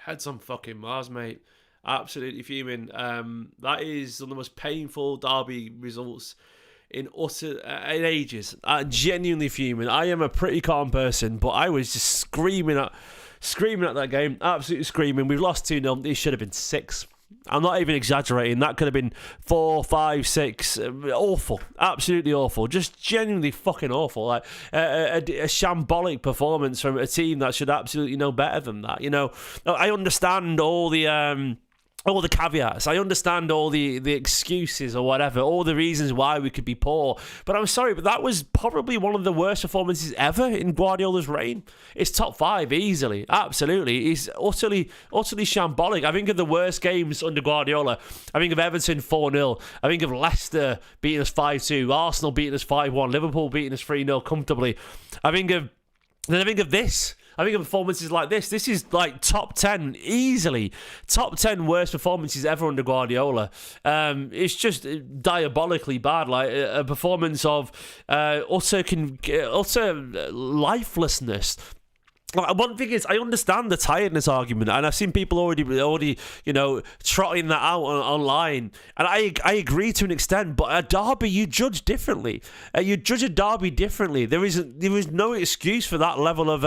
Heads on fucking Mars, mate. Absolutely fuming. That is one of the most painful derby results in ages. Genuinely fuming. I am a pretty calm person, but I was just screaming at that game. Absolutely screaming. We've lost 2-0. It should have been 6. I'm not even exaggerating. That could have been 4, 5, 6. Awful. Absolutely awful. Just genuinely fucking awful. Like a shambolic performance from a team that should absolutely know better than that. You know, I understand all the caveats. I understand all the excuses or whatever, all the reasons why we could be poor. But I'm sorry, but that was probably one of the worst performances ever in Guardiola's reign. It's top 5 easily. Absolutely. It's utterly shambolic. I think of the worst games under Guardiola. I think of Everton 4-0. I think of Leicester beating us 5-2. Arsenal beating us 5-1. Liverpool beating us 3-0 comfortably. I think of this. I think of performances like this. This is like top 10, easily. Top 10 worst performances ever under Guardiola. It's just diabolically bad. Like a performance of utter lifelessness. One thing is, I understand the tiredness argument, and I've seen people already, trotting that out online, and I agree to an extent. But a derby, you judge differently. You judge a derby differently. There is no excuse for that level of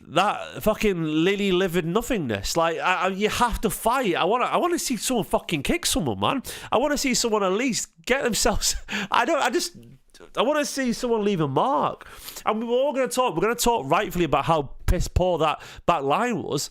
that fucking lily-livered nothingness. Like you have to fight. I want to see someone fucking kick someone, man. I want to see someone at least get themselves. I want to see someone leave a mark. And we're going to talk rightfully about how piss poor that back line was.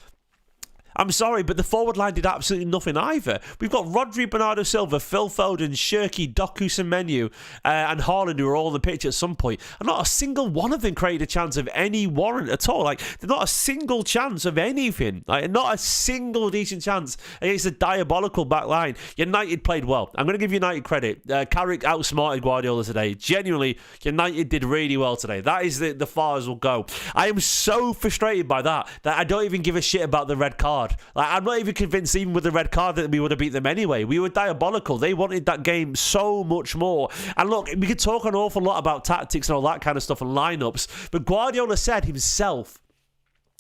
I'm sorry, but the forward line did absolutely nothing either. We've got Rodri, Bernardo Silva, Phil Foden, Shirky, Doku Semenyo, and Haaland, who are all on the pitch at some point. And not a single one of them created a chance of any warrant at all. Like, there's not a single chance of anything. Like, not a single decent chance against a diabolical back line. United played well. I'm going to give United credit. Carrick outsmarted Guardiola today. Genuinely, United did really well today. That is the far as we'll go. I am so frustrated by that I don't even give a shit about the red card. Like, I'm not even convinced, even with the red card, that we would have beat them anyway. We were diabolical. They wanted that game so much more. And look, we could talk an awful lot about tactics and all that kind of stuff and lineups, but Guardiola said himself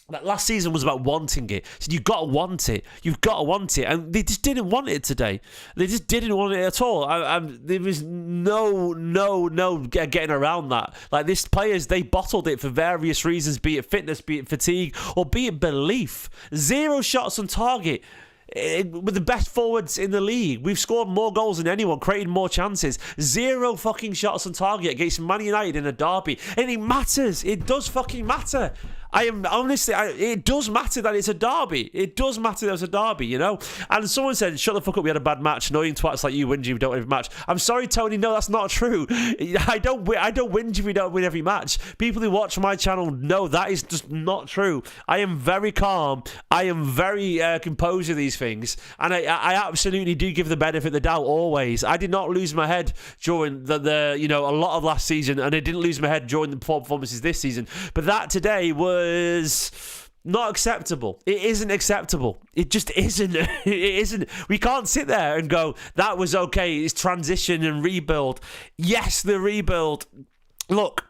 that last season was about wanting it. So you've got to want it. You've got to want it. And they just didn't want it today. They just didn't want it at all. There was no getting around that. Like, these players, they bottled it for various reasons, be it fitness, be it fatigue, or be it belief. 0 shots on target. With the best forwards in the league, we've scored more goals than anyone, created more chances. 0 fucking shots on target against Man United in a derby. And it matters. It does fucking matter. It does matter that it's a derby. It does matter that it's a derby, you know? And someone said, shut the fuck up, we had a bad match. Annoying twats like you whinge if we don't win every match. I'm sorry, Tony, no, that's not true. I don't whinge if we don't win every match. People who watch my channel know that is just not true. I am very calm. I am very composed with these things. And I absolutely do give the benefit of the doubt always. I did not lose my head during a lot of last season, and I didn't lose my head during the performances this season. But that today was not acceptable. It isn't acceptable. It just isn't. It isn't. We can't sit there and go, that was okay. It's transition and rebuild. Yes, the rebuild. Look,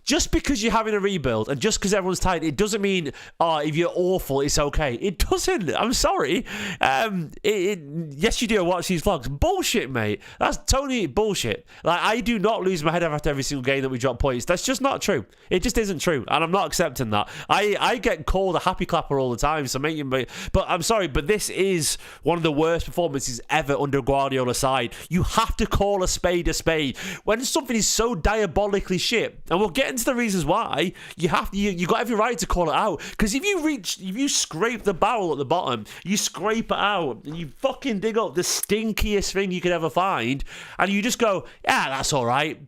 just because you're having a rebuild and just because everyone's tired, it doesn't mean, if you're awful, it's okay. It doesn't. I'm sorry. Yes, you do watch these vlogs. Bullshit, mate. That's totally bullshit. Like, I do not lose my head after every single game that we drop points. That's just not true. It just isn't true. And I'm not accepting that. I get called a happy clapper all the time. But I'm sorry, but this is one of the worst performances ever under Guardiola's side. You have to call a spade a spade. When something is so diabolically shit, and we'll get into the reasons why, you got every right to call it out. Because if you scrape the barrel at the bottom, you scrape it out, and you fucking dig up the stinkiest thing you could ever find, and you just go, yeah, that's all right.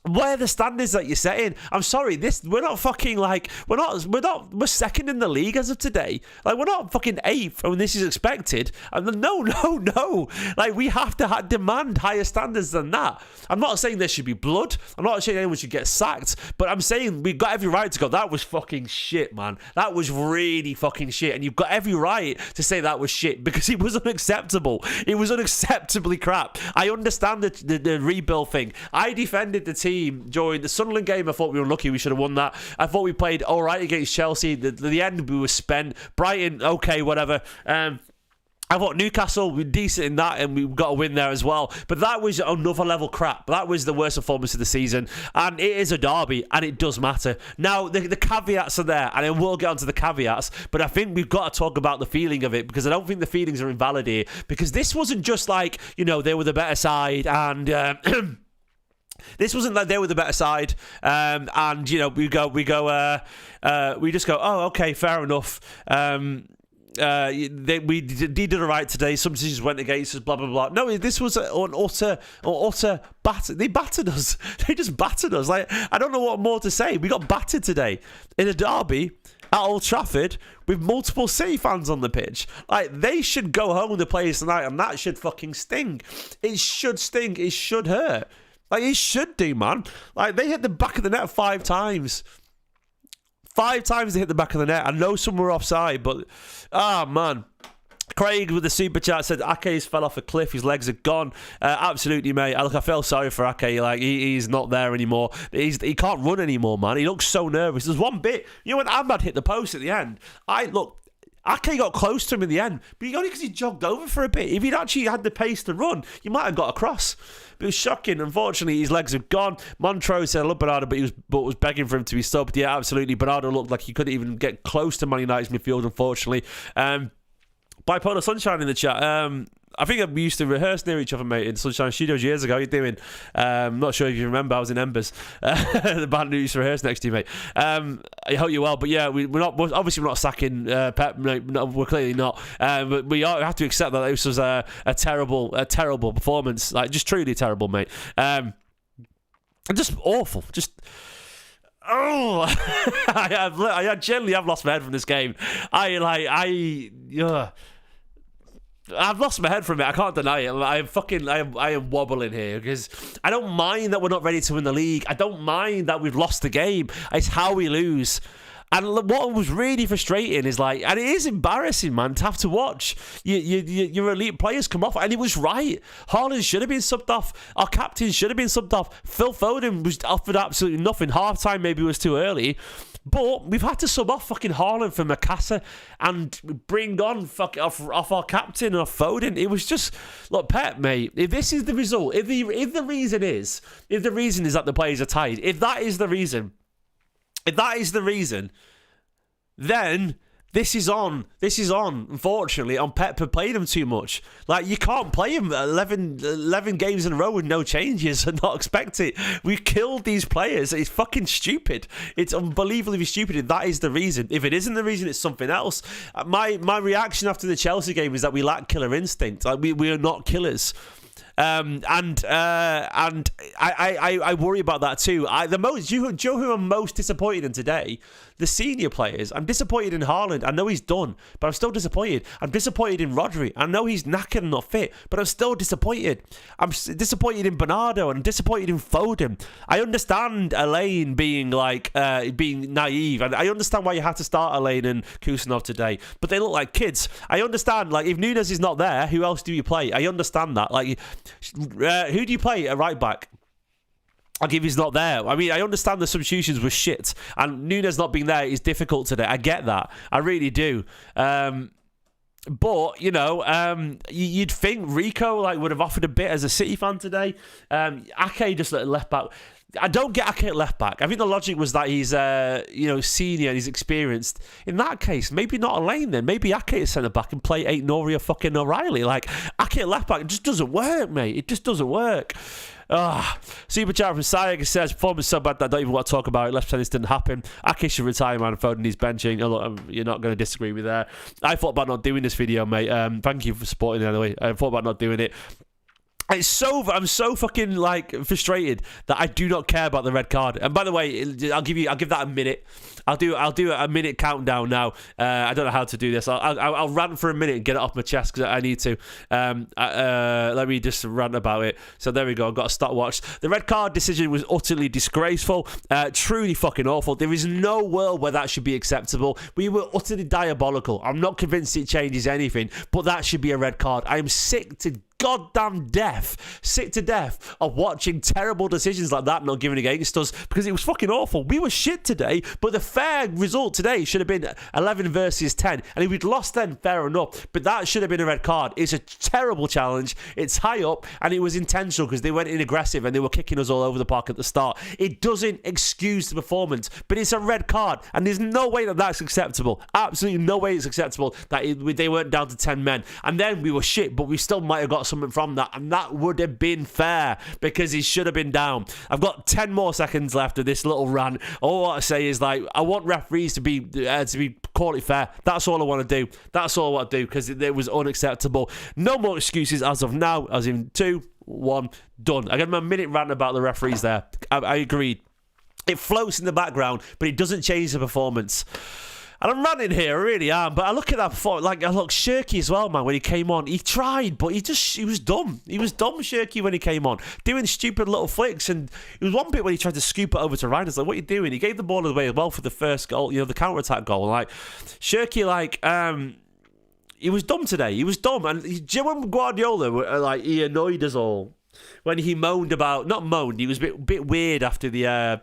Where are the standards that you're setting? I'm sorry, we're not fucking like, we're second in the league as of today. Like, we're not fucking 8th when this is expected. And no. Like, we have to demand higher standards than that. I'm not saying there should be blood. I'm not saying anyone should get sacked. But I'm saying we've got every right to go, that was fucking shit, man. That was really fucking shit. And you've got every right to say that was shit because it was unacceptable. It was unacceptably crap. I understand the rebuild thing. I defended the team team during the Sunderland game. I thought we were unlucky. We should have won that. I thought we played all right against Chelsea. The end, we were spent. Brighton, okay, whatever. I thought Newcastle were decent in that, and we got a win there as well. But that was another level crap. That was the worst performance of the season. And it is a derby, and it does matter. Now, the caveats are there, and I will get onto the caveats, but I think we've got to talk about the feeling of it, because I don't think the feelings are invalid here. Because this wasn't just like, they were the better side, and... this wasn't like they were the better side, and we just go, oh, okay, fair enough. We did it right today. Some decisions went against us. Blah blah blah. No, this was an utter batter. They battered us. They just battered us. Like, I don't know what more to say. We got battered today in a derby at Old Trafford with multiple City fans on the pitch. Like, they should go home with the players tonight, and that should fucking sting. It should sting. It should hurt. Like, it should do, man. Like, they hit the back of the net 5 times. 5 times they hit the back of the net. I know some were offside, but... man. Craig with the super chat said Ake's fell off a cliff. His legs are gone. Absolutely, mate. I feel sorry for Ake. Like, he's not there anymore. He can't run anymore, man. He looks so nervous. There's one bit... when Ahmad hit the post at the end, Ake got close to him in the end, but only because he jogged over for a bit. If he'd actually had the pace to run, you might have got across. But it was shocking. Unfortunately, his legs have gone. Montrose said, I love Bernardo, but was begging for him to be subbed. Yeah, absolutely. Bernardo looked like he couldn't even get close to Man United's midfield, unfortunately. Bipolar Sunshine in the chat. I think we used to rehearse near each other, mate, in Sunshine Studios years ago. How you doing? I'm not sure if you remember. I was in Embers. The band who used to rehearse next to you, mate. I hope you're well. But yeah, we're not sacking Pep. No, we're clearly not. But we have to accept that this was a terrible performance. Like, just truly terrible, mate. Just awful. Just. Oh, I generally have lost my head from this game. I've lost my head from it. I can't deny it. I am wobbling here, because I don't mind that we're not ready to win the league. I don't mind that we've lost the game. It's how we lose. And what was really frustrating is, like, and it is embarrassing, man, to have to watch your elite players come off. And it was right. Haaland should have been subbed off. Our captain should have been subbed off. Phil Foden was offered absolutely nothing. Half-time maybe was too early. But we've had to sub off fucking Haaland for Makasa and bring on off our captain and off Foden. It was just, look, Pep, mate, if this is the result, if the reason is that the players are tired, if that is the reason, then this is on, unfortunately, on Pep for playing them too much. Like, you can't play him 11 games in a row with no changes and not expect it. We've killed these players. It's fucking stupid. It's unbelievably stupid if that is the reason. If it isn't the reason, it's something else. My reaction after the Chelsea game is that we lack killer instinct. Like, we are not killers. And I worry about that too. Who I'm most disappointed in today, the senior players. I'm disappointed in Haaland. I know he's done, but I'm still disappointed. I'm disappointed in Rodri. I know he's knackered and not fit, but I'm still disappointed. I'm disappointed in Bernardo, and I'm disappointed in Foden. I understand Elaine being naive, and I understand why you had to start Elaine and Kusanov today, but they look like kids. I understand, like, if Nunes is not there, who else do you play? I understand that. Like, who do you play at right back? I'll give he's not there. I mean, I understand the substitutions were shit, and Nunes not being there is difficult today. I get that. I really do. But, you'd think Rico would have offered a bit as a City fan today. Ake just left back. I don't get Ake at left back. I think the logic was that he's senior and he's experienced. In that case, maybe not Elaine then. Maybe Ake at centre back and play Aït-Nouri or fucking O'Reilly. Like, Ake at left back, it just doesn't work, mate. It just doesn't work. Super chat from Sayag says, performance so bad that I don't even want to talk about it. Let's pretend this didn't happen. Ake should retire, man. Foden needs benching. Oh, look, you're not going to disagree with that. I thought about not doing this video, mate. Thank you for supporting it anyway. I thought about not doing it. I'm so fucking frustrated that I do not care about the red card. And by the way, I'll give that a minute. I'll do a minute countdown now. I don't know how to do this. I'll rant for a minute and get it off my chest because I need to. Let me just rant about it. So there we go. I've got a stopwatch. The red card decision was utterly disgraceful. Truly fucking awful. There is no world where that should be acceptable. We were utterly diabolical. I'm not convinced it changes anything, but that should be a red card. I am sick to goddamn sick to death of watching terrible decisions like that not given against us, because it was fucking awful. We were shit today, but the fair result today should have been 11 versus 10, and if we'd lost then, fair enough, but that should have been a red card. It's a terrible challenge. It's high up, and it was intentional because they went in aggressive and they were kicking us all over the park at the start. It doesn't excuse the performance, but it's a red card, and there's no way that that's acceptable. Absolutely no way it's acceptable that they weren't down to 10 men, and then we were shit, but we still might have got something from that, and that would have been fair because he should have been down. I've got 10 more seconds left of this little rant. All I want to say is, like, I want referees to be call it fair. That's all I want to do. That's all I want to do, because it was unacceptable. No more excuses as of now. As in 2, 1, done. I got my minute rant about the referees there. I agreed. It floats in the background, but it doesn't change the performance. And I'm ranting here, I really am. But I look at that before, like, I look Shirky as well, man. When he came on, he tried, but he was dumb. He was dumb, Shirky, when he came on, doing stupid little flicks. And it was one bit when he tried to scoop it over to Ryan. It's like, what are you doing? He gave the ball away as well for the first goal, the counter-attack goal. Like, Shirky, like, he was dumb today. He was dumb. And do you remember Guardiola, like, he annoyed us all when he moaned about, not moaned, he was a bit weird after the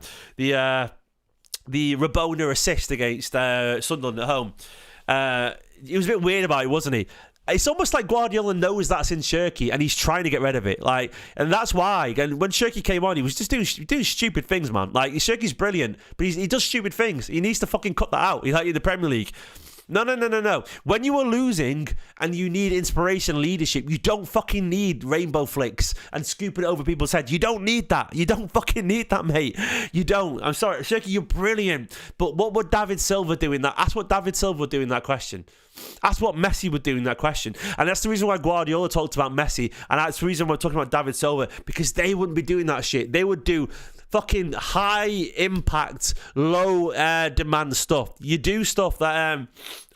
Rabona assist against Sunderland at home. He was a bit weird about it, wasn't he? It's almost like Guardiola knows that's in Shirky and he's trying to get rid of it. Like, and that's why. And when Shirky came on, he was just doing stupid things, man. Like, Shirky's brilliant, but he does stupid things. He needs to fucking cut that out. He's like in the Premier League. No. When you are losing and you need inspiration, leadership, you don't fucking need rainbow flicks and scooping it over people's heads. You don't need that. You don't fucking need that, mate. You don't. I'm sorry, Shirky, you're brilliant. But what would David Silva do in that? Ask what David Silva would do in that question. That's what Messi would do in that question. And that's the reason why Guardiola talked about Messi. And that's the reason why we're talking about David Silva. Because they wouldn't be doing that shit. They would do fucking high impact, low demand stuff. You do stuff that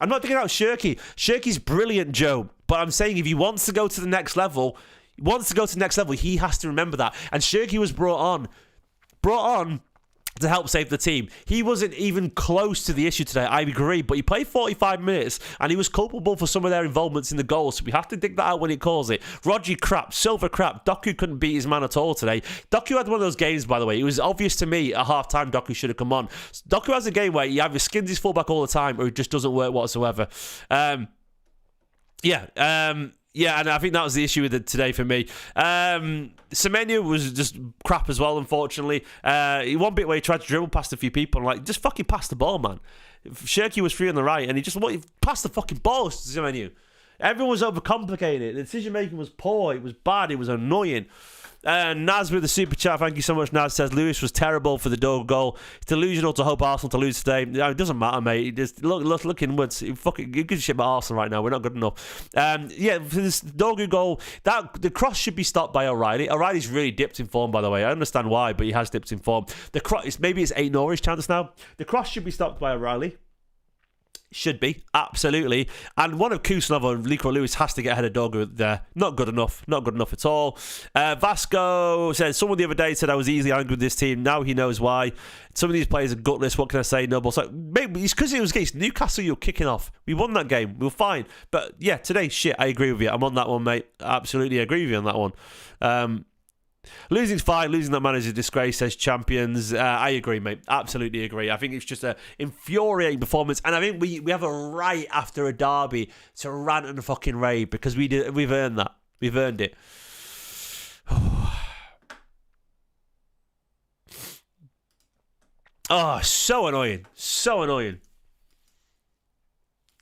I'm not thinking about Shirky. Shirky's brilliant, Joe. But I'm saying if he wants to go to the next level, he has to remember that. And Shirky was brought on to help save the team. He wasn't even close to the issue today, I agree, but he played 45 minutes and he was culpable for some of their involvements in the goal, so we have to dig that out when he calls it. Rodri crap, Silva crap, Doku couldn't beat his man at all today. Doku had one of those games, by the way, it was obvious to me at half-time Doku should have come on. Doku has a game where he either skins his fullback all the time or it just doesn't work whatsoever. Yeah, and I think that was the issue with it today for me. Semenya was just crap as well, unfortunately. One bit where he tried to dribble past a few people, and like, just fucking pass the ball, man. Shirky was free on the right, and he just passed the fucking ball to Semenya. Everyone was overcomplicating it. The decision-making was poor. It was bad. It was annoying. Naz with the super chat, thank you so much. Naz says Lewis was terrible for the Dogu goal. It's delusional to hope Arsenal to lose today. No, it doesn't matter, mate. Just look inwards. Fucking give a shit about Arsenal right now. We're not good enough. Yeah, for this Dogu goal, the cross should be stopped by O'Reilly. O'Reilly's really dipped in form, by the way. I understand why, but he has dipped in form. The cross, maybe it's 8 Norwich chance now. The cross should be stopped by O'Reilly. Should be, absolutely. And one of Kusanov or Liko Lewis has to get ahead of Dogu there. Not good enough at all. Vasco said, someone the other day said I was easily angry with this team. Now he knows why. Some of these players are gutless. What can I say, Noble? So maybe it's because it was against Newcastle you're kicking off. We won that game. We were fine. But yeah, today, shit, I agree with you. I'm on that one, mate. Absolutely agree with you on that one. Losing's fine. Losing that man is a disgrace, says Champions. I agree, mate. Absolutely agree. I think it's just an infuriating performance, and I think we have a right after a derby to rant and fucking rave because we've earned that. We've earned it. Oh, so annoying. So annoying.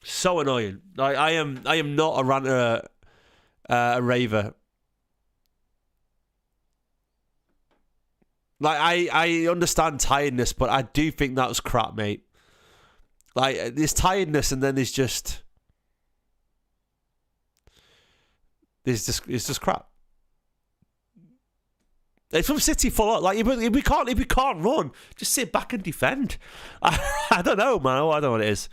So annoying. I am not a ranter, a raver. Like, I understand tiredness, but I do think that was crap, mate. Like, there's tiredness and then there's just... It's just crap. It's from City full on. Like, if we can't run, just sit back and defend. I don't know, man. I don't know what it is.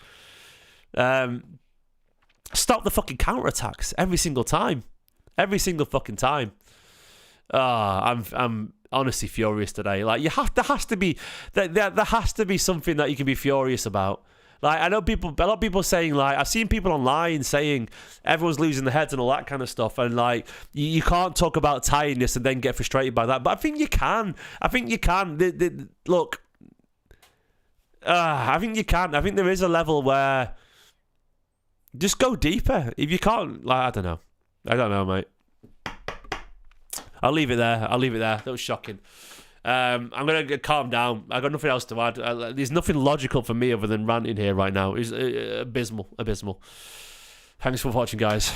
Stop the fucking counter-attacks every single time. Every single fucking time. I'm honestly furious today. Like, there has to be something that you can be furious about. Like, I know a lot of people saying, like, I've seen people online saying everyone's losing their heads and all that kind of stuff, and like you can't talk about tiredness and then get frustrated by that. But I think you can. I think you can. Look, I think you can. I think there is a level where just go deeper. If you can't, like, I don't know, mate. I'll leave it there. That was shocking. I'm going to calm down. I got nothing else to add. There's nothing logical for me other than ranting here right now. It's abysmal. Thanks for watching, guys.